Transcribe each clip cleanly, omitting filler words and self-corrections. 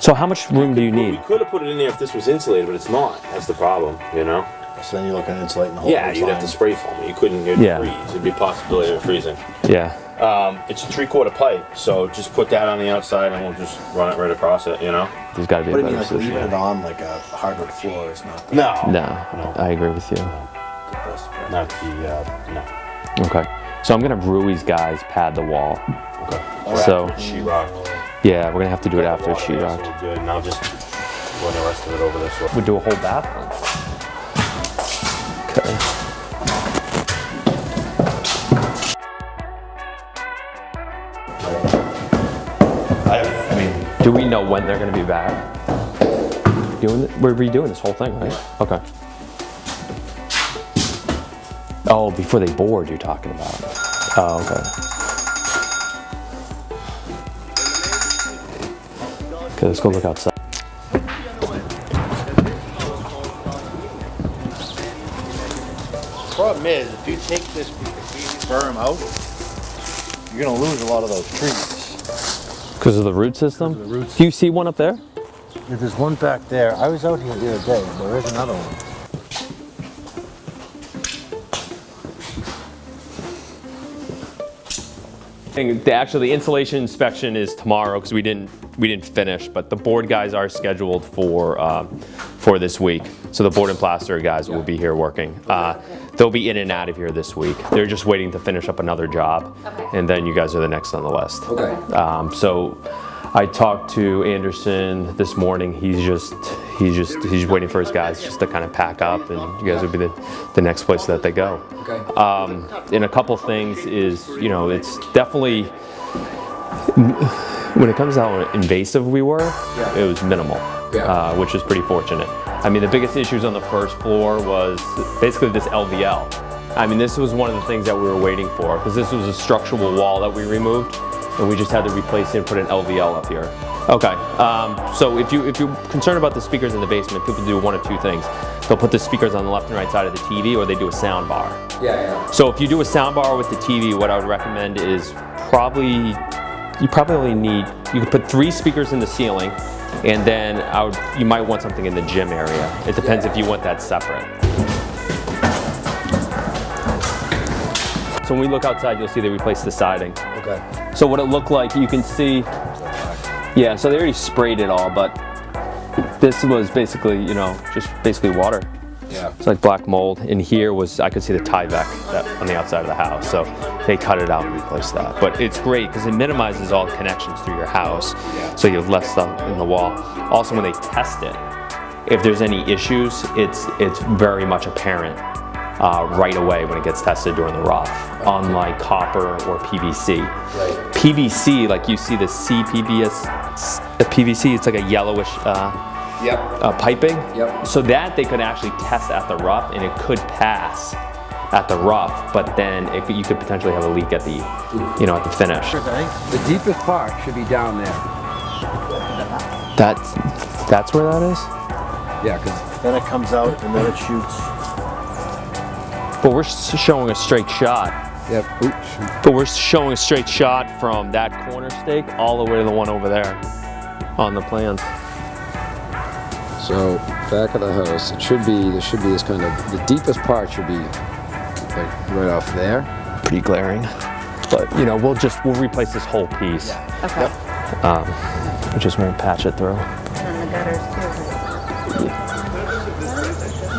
So how much room do you need? We could have put it in there if this was insulated, but it's not. That's the problem, you know? So then you're looking at insulating the whole Yeah, you'd have to spray foam it. You couldn't freeze. It'd be a possibility of freezing. Yeah. It's a 3/4 pipe, so just put that on the outside and we'll just run it right across it, you know? There's got to be a better like solution. leaving it on like a hardwood floor is not the No. I agree with you. best. Not the, no. Okay. So I'm going to have Rui's guys pad the wall. Okay. So- sheetrock. Yeah, we're going to have to do it after Yeah, sheetrock. so we're good, and I'll just run the rest of it over this way. We'd do a whole bathroom. Okay. I mean, Do we know when they're going to be back? We're redoing this whole thing, right? Okay. Oh, before they board, you're talking about. Oh, okay. Okay, let's go look outside. Problem is, if you take this berm out, you're gonna lose a lot of those trees. Because of the root system? Because of the roots. Do you see one up there? If there's one back there, I was out here the other day, and there is another one. The insulation inspection is tomorrow because we didn't finish, but the board guys are scheduled for this week. So the board and plaster guys will be here working. They'll be in and out of here this week. They're just waiting to finish up another job, and then you guys are the next on the list. Okay. So I talked to Anderson this morning. He's waiting for his guys just to kind of pack up, and you guys will be the next place that they go. Okay. And a couple things is, you know, it's definitely, when it comes out how invasive we were, it was minimal, which is pretty fortunate. I mean, the biggest issues on the first floor was basically this LVL. I mean, this was one of the things that we were waiting for, because this was a structural wall that we removed, and we just had to replace it and put an LVL up here. Okay, so if you're concerned about the speakers in the basement, people do one of two things. They'll put the speakers on the left and right side of the TV, or they do a sound bar. So if you do a sound bar with the TV, what I would recommend is you probably only need, you could put 3 speakers in the ceiling, and then you might want something in the gym area. It depends if you want that separate. So when we look outside, you'll see they replaced the siding. Okay. So what it looked like, you can see, yeah, so they already sprayed it all, but this was basically, you know, just basically water. Yeah. It's like black mold. And here was, I could see the Tyvek on the outside of the house. So they cut it out and replaced that. But it's great because it minimizes all connections through your house. So you have less stuff in the wall. Also, when they test it, if there's any issues, it's very much apparent right away when it gets tested during the rough, unlike copper or PVC. Right. PVC, like you see the PVC, it's like a yellowish piping. Yep. So that they could actually test at the rough, and it could pass at the rough, but then you could potentially have a leak at the, at the finish. The deepest part should be down there. That's where that is? Yeah, because Then it comes out and then it shoots. But we're showing a straight shot. But we're showing a straight shot from that corner stake all the way to the one over there on the plans. so back of the house, there should be this kind of, the deepest part should be like right off there. Pretty glaring. But we'll replace this whole piece. Okay. We just won't patch it through. And the gutters too.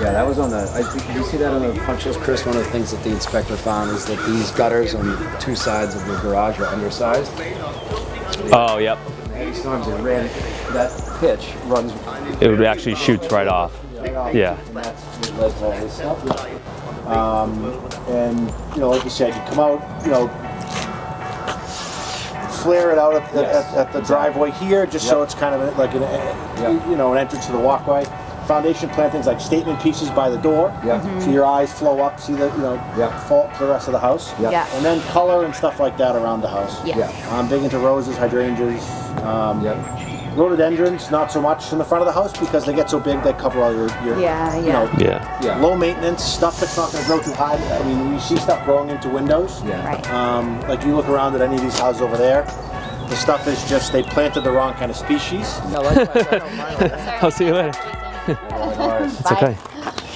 Yeah, that was on the, did you see that on the punch list, Chris? One of the things that the inspector found is that these gutters on 2 sides of the garage are undersized. Oh, yep. Heavy storms, it ran, that pitch runs. It would actually shoots right off. Yeah. And that's what led to all this stuff. And like you said, you come out, flare it out at the driveway here, just so it's kind of like an entrance to the walkway. Foundation plantings like statement pieces by the door, so your eyes flow up, see the fall to the rest of the house. Yeah. And then color and stuff like that around the house. Yeah. I'm big into roses, hydrangeas. Rhododendrons, not so much in the front of the house because they get so big they cover all your low maintenance stuff that's not going to grow too high. I mean, you see stuff growing into windows. Right. Like you look around at any of these houses over there, The stuff is just, they planted the wrong kind of species. No, likewise, I don't mind. I'll see you later. All right. It's okay.